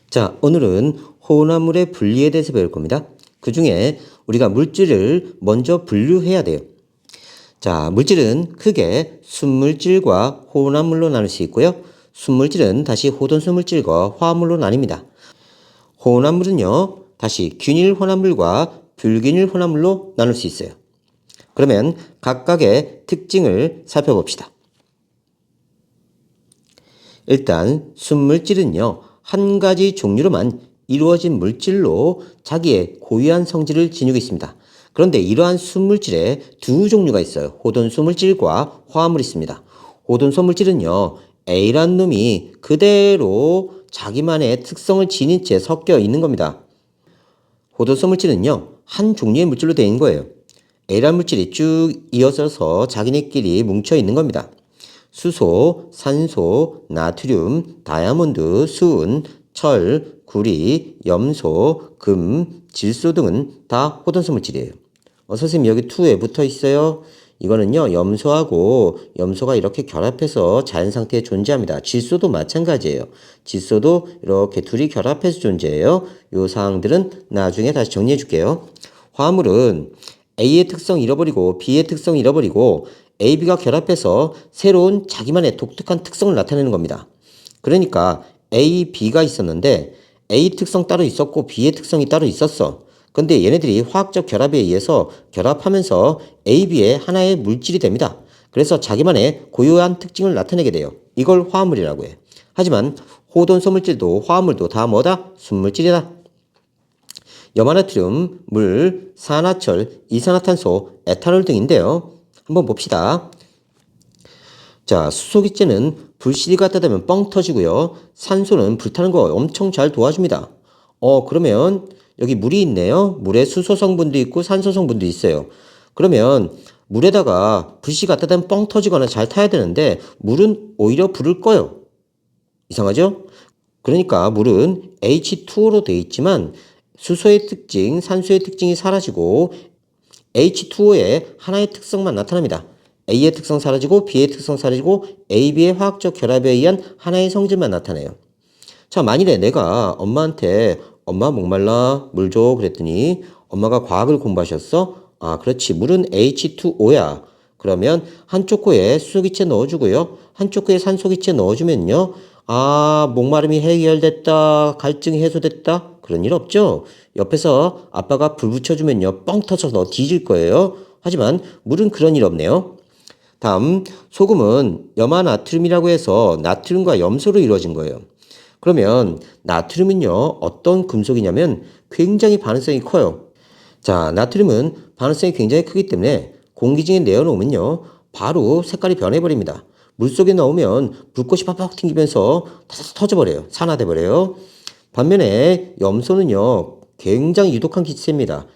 자, 오늘은 혼합물의 분리에 대해서 배울 겁니다. 그 중에 우리가 물질을 먼저 분류해야 돼요. 자, 물질은 크게 순물질과 혼합물로 나눌 수 있고요. 순물질은 다시 호돈수물질과 화합물로 나뉩니다. 혼합물은요, 다시 균일 혼합물과 불균일 혼합물로 나눌 수 있어요. 그러면 각각의 특징을 살펴봅시다. 일단 순물질은요, 한 가지 종류로만 이루어진 물질로 자기의 고유한 성질을 지니고 있습니다. 그런데 이러한 순물질에 두 종류가 있어요. 호돈수물질과 화합물이 있습니다. 호돈수물질은요, A란 놈이 그대로 자기만의 특성을 지닌 채 섞여 있는 겁니다. 호돈수물질은요, 한 종류의 물질로 되어 있는 거예요. A란 물질이 쭉 이어져서 자기네끼리 뭉쳐 있는 겁니다. 수소, 산소, 나트륨, 다이아몬드, 수은, 철, 구리, 염소, 금, 질소 등은 다 호돈수 물질이에요. 선생님 여기 2에 붙어 있어요. 이거는요, 염소가 이렇게 결합해서 자연 상태에 존재합니다. 질소도 마찬가지예요. 질소도 이렇게 둘이 결합해서 존재해요. 요 사항들은 나중에 다시 정리해 줄게요. 화합물은 A의 특성 잃어버리고 B의 특성 잃어버리고 A, B가 결합해서 새로운 자기만의 독특한 특성을 나타내는 겁니다. 그러니까 A, B가 있었는데 A 특성 따로 있었고 B의 특성이 따로 있었어. 근데 얘네들이 화학적 결합에 의해서 결합하면서 A, B의 하나의 물질이 됩니다. 그래서 자기만의 고유한 특징을 나타내게 돼요. 이걸 화합물이라고 해. 하지만 호돈소물질도 화합물도 다 뭐다? 순물질이다. 염화나트륨, 물, 산화철, 이산화탄소, 에탄올 등인데요. 한번 봅시다. 자, 수소기체는 불씨를 갖다 대면 뻥 터지고요. 산소는 불타는 거 엄청 잘 도와줍니다. 그러면 여기 물이 있네요. 물에 수소 성분도 있고 산소 성분도 있어요. 그러면 물에다가 불씨 갖다 대면 뻥 터지거나 잘 타야 되는데 물은 오히려 불을 꺼요. 이상하죠? 그러니까 물은 H2O로 되어 있지만 수소의 특징, 산소의 특징이 사라지고 H2O의 하나의 특성만 나타납니다. A의 특성 사라지고 B의 특성 사라지고 A, B의 화학적 결합에 의한 하나의 성질만 나타내요. 자, 만일에 내가 엄마한테 엄마 목말라 물 줘 그랬더니 엄마가 과학을 공부하셨어? 그렇지. 물은 H2O야. 그러면 한쪽 코에 수소기체 넣어주고요. 한쪽 코에 산소기체 넣어주면요. 목마름이 해결됐다. 갈증이 해소됐다. 그런 일 없죠? 옆에서 아빠가 불 붙여주면요. 뻥 터져서 너 뒤질 거예요. 하지만 물은 그런 일 없네요. 다음, 소금은 염화나트륨이라고 해서 나트륨과 염소로 이루어진 거예요. 그러면 나트륨은요, 어떤 금속이냐면 굉장히 반응성이 커요. 자, 나트륨은 반응성이 굉장히 크기 때문에 공기 중에 내어놓으면요, 바로 색깔이 변해버립니다. 물속에 넣으면 불꽃이 팍팍 튕기면서 터져버려요. 산화돼버려요. 반면에 염소는요, 굉장히 유독한 기체입니다.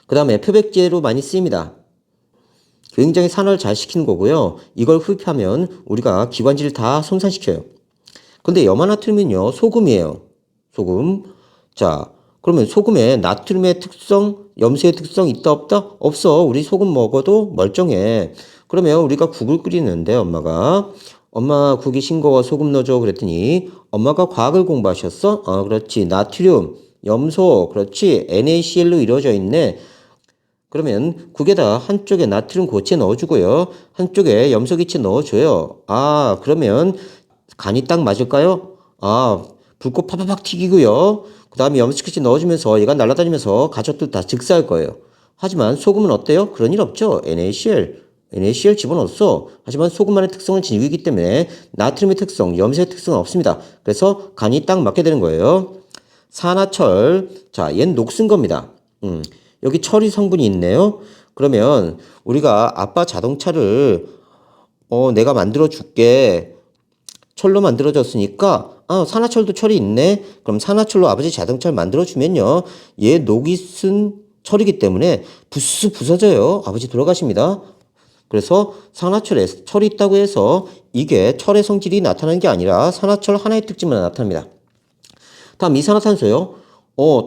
그 다음에 표백제로 많이 쓰입니다. 굉장히 산화를 잘 시키는 거고요. 이걸 흡입하면 우리가 기관지를 다 손상시켜요. 근데 염화나트륨은요, 소금이에요. 소금. 자, 그러면 소금에 나트륨의 특성, 염소의 특성 있다 없다? 없어. 우리 소금 먹어도 멀쩡해. 그러면 우리가 국을 끓이는데 엄마 국이 싱거워 소금 넣어줘 그랬더니 엄마가 과학을 공부하셨어? 그렇지. 나트륨, 염소, 그렇지. NaCl로 이루어져 있네. 그러면 국에다 한쪽에 나트륨 고체 넣어주고요. 한쪽에 염소기체 넣어줘요. 그러면 간이 딱 맞을까요? 불꽃 팍팍팍 튀기고요. 그 다음에 염소기체 넣어주면서 얘가 날아다니면서 가족들 다 즉사할 거예요. 하지만 소금은 어때요? 그런 일 없죠. NaCl 집어넣었어. 하지만 소금만의 특성을 지니고 있기 때문에 나트륨의 특성, 염소의 특성은 없습니다. 그래서 간이 딱 맞게 되는 거예요. 산화철. 자, 얘는 녹슨 겁니다. 여기 철이 성분이 있네요. 그러면 우리가 아빠 자동차를 내가 만들어 줄게. 철로 만들어졌으니까 산화철도 철이 있네. 그럼 산화철로 아버지 자동차를 만들어 주면요. 얘 녹이 쓴 철이기 때문에 부스 부서져요. 아버지 돌아가십니다. 그래서 산화철에 철이 있다고 해서 이게 철의 성질이 나타나는 게 아니라 산화철 하나의 특징만 나타납니다. 다음 이산화탄소요.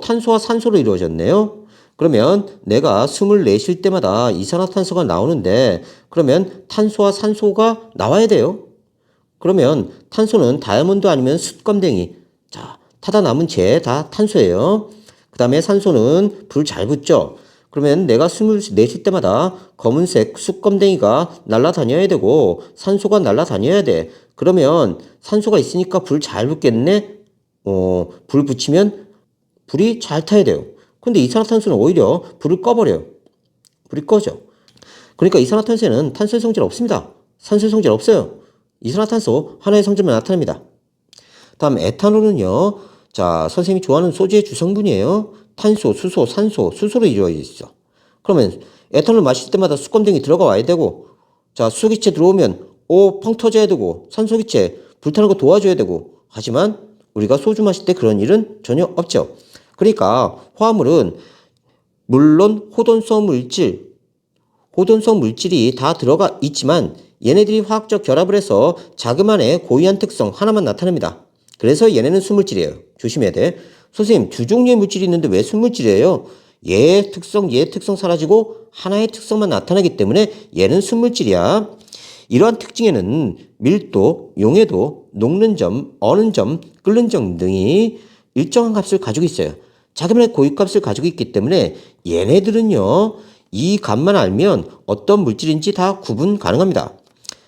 탄소와 산소로 이루어졌네요. 그러면 내가 숨을 내쉴 때마다 이산화탄소가 나오는데 그러면 탄소와 산소가 나와야 돼요. 그러면 탄소는 다이아몬드 아니면 숯검댕이. 자, 타다 남은 재 다 탄소예요. 그 다음에 산소는 불 잘 붙죠. 그러면 내가 숨을 내쉴 때마다 검은색 숯검댕이가 날아다녀야 되고 산소가 날아다녀야 돼. 그러면 산소가 있으니까 불 잘 붙겠네? 불 붙이면 불이 잘 타야 돼요. 근데 이산화탄소는 오히려 불을 꺼버려요. 불이 꺼져. 그러니까 이산화탄소에는 탄소의 성질 없습니다. 산소의 성질 없어요. 이산화탄소 하나의 성질만 나타납니다. 다음 에탄올은요. 자, 선생님이 좋아하는 소주의 주성분이에요. 탄소, 수소, 산소, 수소로 이루어져 있어. 그러면 에탄올 마실 때마다 숯검댕이 들어가 와야 되고, 자, 수소기체 들어오면 펑 터져야 되고, 산소기체 불타는 거 도와줘야 되고, 하지만 우리가 소주 마실 때 그런 일은 전혀 없죠. 그러니까 화합물은 물론 호돈성 물질이 다 들어가 있지만 얘네들이 화학적 결합을 해서 자그만의 고유한 특성 하나만 나타냅니다. 그래서 얘네는 순물질이에요. 조심해야 돼. 선생님, 두 종류의 물질이 있는데 왜 순물질이에요? 얘 특성 사라지고 하나의 특성만 나타나기 때문에 얘는 순물질이야. 이러한 특징에는 밀도, 용해도, 녹는 점, 어는 점, 끓는 점 등이 일정한 값을 가지고 있어요. 자기만의 고유값을 가지고 있기 때문에 얘네들은요, 이 값만 알면 어떤 물질인지 다 구분 가능합니다.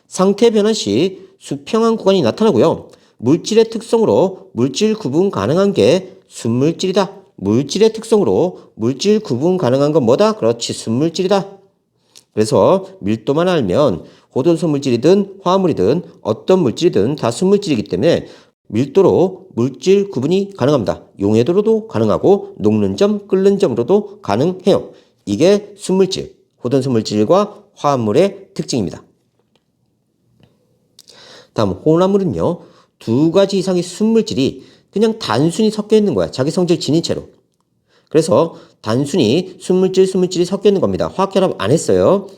상태 변화 시 수평한 구간이 나타나고요. 물질의 특성으로 물질 구분 가능한 게 순물질이다. 물질의 특성으로 물질 구분 가능한 건 뭐다? 그렇지, 순물질이다. 그래서 밀도만 알면 호돈성 물질이든 화합물이든 어떤 물질이든 다 순물질이기 때문에 밀도로 물질 구분이 가능합니다. 용해도로도 가능하고 녹는 점, 끓는 점으로도 가능해요. 이게 순물질, 호돈성 물질과 화합물의 특징입니다. 다음 혼합물은요. 두 가지 이상의 순물질이 그냥 단순히 섞여 있는 거야. 자기 성질 지닌 채로. 그래서 단순히 순물질이 섞여 있는 겁니다. 화학결합 안 했어요.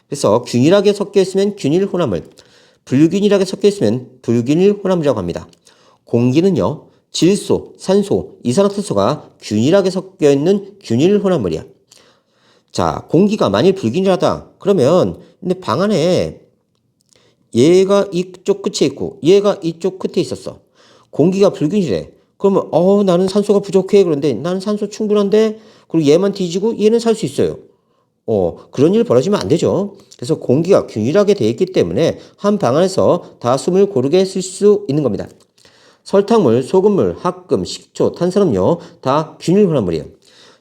그래서 균일하게 섞여 있으면 균일 혼합물, 불균일하게 섞여 있으면 불균일 혼합물이라고 합니다. 공기는요. 질소, 산소, 이산화탄소가 균일하게 섞여 있는 균일 혼합물이야. 자, 공기가 만일 불균일하다. 그러면 근데 방 안에 얘가 이쪽 끝에 있고 얘가 이쪽 끝에 있었어. 공기가 불균일해. 그러면 나는 산소가 부족해. 그런데 나는 산소 충분한데 그리고 얘만 뒤지고 얘는 살 수 있어요. 그런 일 벌어지면 안 되죠. 그래서 공기가 균일하게 되어 있기 때문에 한 방 안에서 다 숨을 고르게 쓸 수 있는 겁니다. 설탕물, 소금물, 합금, 식초, 탄산음료 다 균일 혼합물이에요.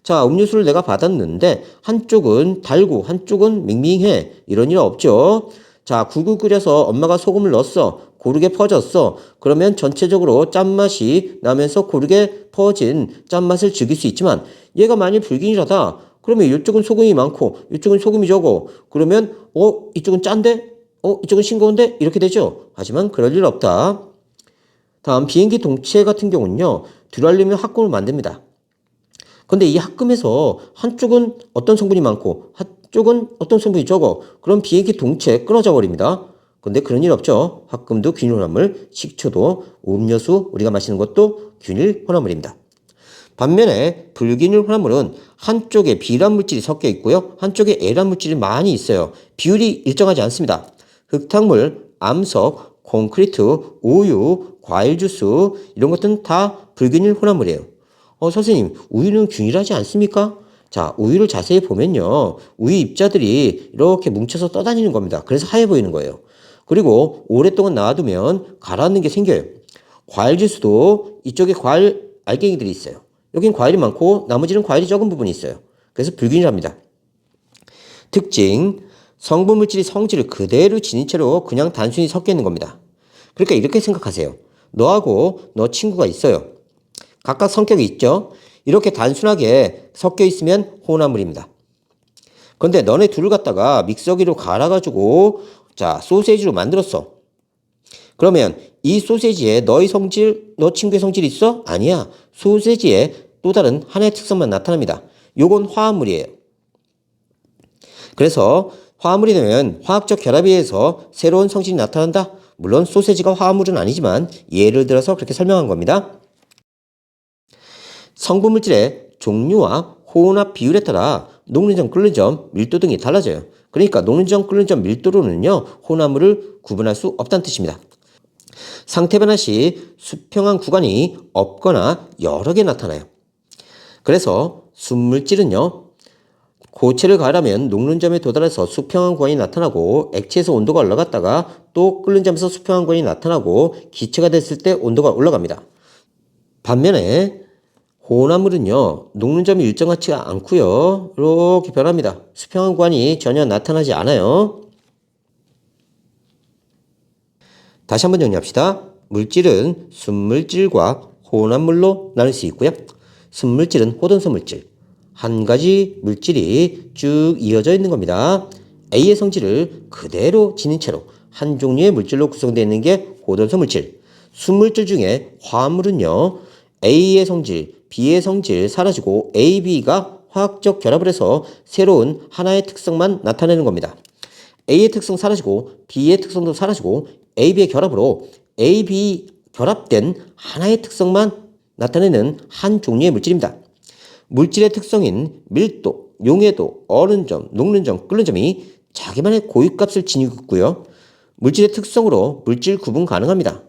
자, 음료수를 내가 받았는데 한쪽은 달고 한쪽은 밍밍해. 이런 일 없죠. 자, 국을 끓여서 엄마가 소금을 넣었어. 고르게 퍼졌어. 그러면 전체적으로 짠맛이 나면서 고르게 퍼진 짠맛을 즐길 수 있지만 얘가 만일 불균일하다. 그러면 이쪽은 소금이 많고 이쪽은 소금이 적어. 그러면 이쪽은 짠데? 이쪽은 싱거운데? 이렇게 되죠. 하지만 그럴 일 없다. 다음 비행기 동체 같은 경우는요. 듀랄륨의 합금을 만듭니다. 근데 이 합금에서 한쪽은 어떤 성분이 많고 한쪽은 어떤 성분이 적어. 그럼 비행기 동체 끊어져 버립니다. 근데 그런 일 없죠. 합금도 균일 혼합물, 식초도 음료수 우리가 마시는 것도 균일 혼합물입니다. 반면에 불균일 혼합물은 한쪽에 B란 물질이 섞여 있고요. 한쪽에 A란 물질이 많이 있어요. 비율이 일정하지 않습니다. 흙탕물, 암석, 콘크리트, 우유, 과일 주스 이런 것들은 다 불균일 혼합물이에요. 선생님, 우유는 균일하지 않습니까? 자, 우유를 자세히 보면요. 우유 입자들이 이렇게 뭉쳐서 떠다니는 겁니다. 그래서 하얘 보이는 거예요. 그리고 오랫동안 놔두면 가라앉는 게 생겨요. 과일 주스도 이쪽에 과일 알갱이들이 있어요. 여긴 과일이 많고 나머지는 과일이 적은 부분이 있어요. 그래서 불균일합니다. 특징, 성분 물질이 성질을 그대로 지닌 채로 그냥 단순히 섞여 있는 겁니다. 그러니까 이렇게 생각하세요. 너하고 너 친구가 있어요. 각각 성격이 있죠. 이렇게 단순하게 섞여 있으면 혼합물입니다. 그런데 너네 둘을 갖다가 믹서기로 갈아가지고 자, 소세지로 만들었어. 그러면 이 소세지에 너의 성질, 너 친구의 성질이 있어? 아니야. 소세지에 또 다른 하나의 특성만 나타납니다. 요건 화합물이에요. 그래서 화합물이 되면 화학적 결합에 의해서 새로운 성질이 나타난다. 물론 소세지가 화합물은 아니지만 예를 들어서 그렇게 설명한 겁니다. 성분 물질의 종류와 혼합 비율에 따라 녹는 점, 끓는 점, 밀도 등이 달라져요. 그러니까 녹는 점, 끓는 점, 밀도로는요 혼합물을 구분할 수 없다는 뜻입니다. 상태 변화 시 수평한 구간이 없거나 여러 개 나타나요. 그래서 순물질은요, 고체를 가열하면 녹는 점에 도달해서 수평한 구간이 나타나고, 액체에서 온도가 올라갔다가 또 끓는 점에서 수평한 구간이 나타나고, 기체가 됐을 때 온도가 올라갑니다. 반면에 혼합물은요, 녹는 점이 일정하지 않고요, 이렇게 변합니다. 수평한 구간이 전혀 나타나지 않아요. 다시 한번 정리합시다. 물질은 순물질과 혼합물로 나눌 수 있고요. 순물질은 호돈소 물질, 한 가지 물질이 쭉 이어져 있는 겁니다. A의 성질을 그대로 지닌 채로 한 종류의 물질로 구성되어 있는 게 호돈소 물질. 순물질 중에 화합물은요, A의 성질, B의 성질 사라지고 A, B가 화학적 결합을 해서 새로운 하나의 특성만 나타내는 겁니다. A의 특성 사라지고 B의 특성도 사라지고 A, B의 결합으로 A, B 결합된 하나의 특성만 나타내는 한 종류의 물질입니다. 물질의 특성인 밀도, 용해도, 어는 점, 녹는 점, 끓는 점이 자기만의 고유값을 지니고 있고요. 물질의 특성으로 물질 구분 가능합니다.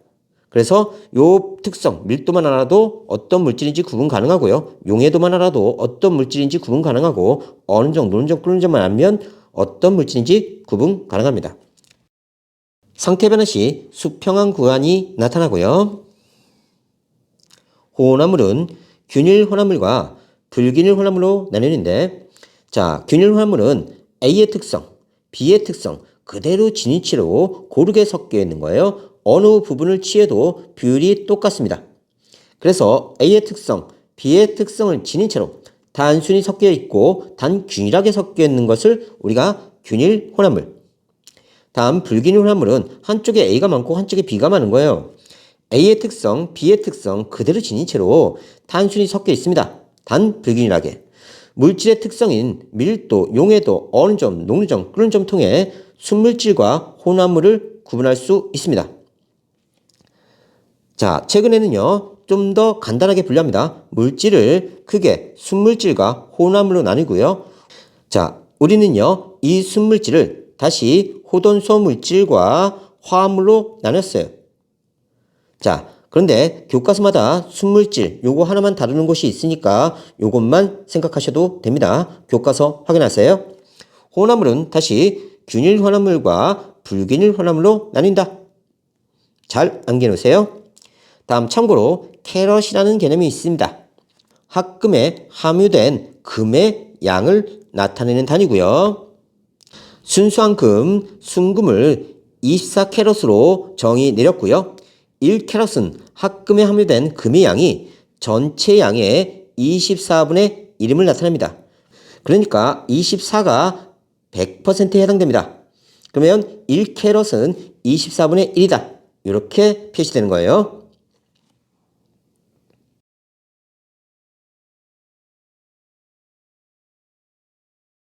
그래서 요 특성, 밀도만 알아도 어떤 물질인지 구분 가능하고요. 용해도만 알아도 어떤 물질인지 구분 가능하고, 어는 점, 녹는 점, 끓는 점만 알면 어떤 물질인지 구분 가능합니다. 상태 변화 시 수평한 구간이 나타나고요. 혼합물은 균일 혼합물과 불균일 혼합물로 나뉘는데, 자, 균일 혼합물은 A의 특성, B의 특성 그대로 지닌 채로 고르게 섞여 있는 거예요. 어느 부분을 취해도 비율이 똑같습니다. 그래서 A의 특성, B의 특성을 지닌 채로 단순히 섞여 있고 단균일하게 섞여 있는 것을 우리가 균일 혼합물. 다음 불균일 혼합물은 한쪽에 A가 많고 한쪽에 B가 많은 거예요. A의 특성, B의 특성 그대로 지닌 채로 단순히 섞여 있습니다. 단 불균일하게. 물질의 특성인 밀도, 용해도, 어는 점, 녹는 점, 끓는 점 통해 순물질과 혼합물을 구분할 수 있습니다. 자, 최근에는요, 좀 더 간단하게 분류합니다. 물질을 크게 순물질과 혼합물로 나누고요. 자, 우리는요, 이 순물질을 다시 호돈소 물질과 화합물로 나눴어요. 자, 그런데 교과서마다 순물질 요거 하나만 다루는 곳이 있으니까 요것만 생각하셔도 됩니다. 교과서 확인하세요. 혼합물은 다시 균일 혼합물과 불균일 혼합물로 나뉜다. 잘 암기해놓으세요. 다음 참고로 캐럿이라는 개념이 있습니다. 합금에 함유된 금의 양을 나타내는 단위고요. 순수한 금, 순금을 24캐럿으로 정의 내렸고요. 1캐럿은 합금에 함유된 금의 양이 전체 양의 24분의 1임을 나타냅니다. 그러니까 24가 100%에 해당됩니다. 그러면 1캐럿은 24분의 1이다. 이렇게 표시되는 거예요.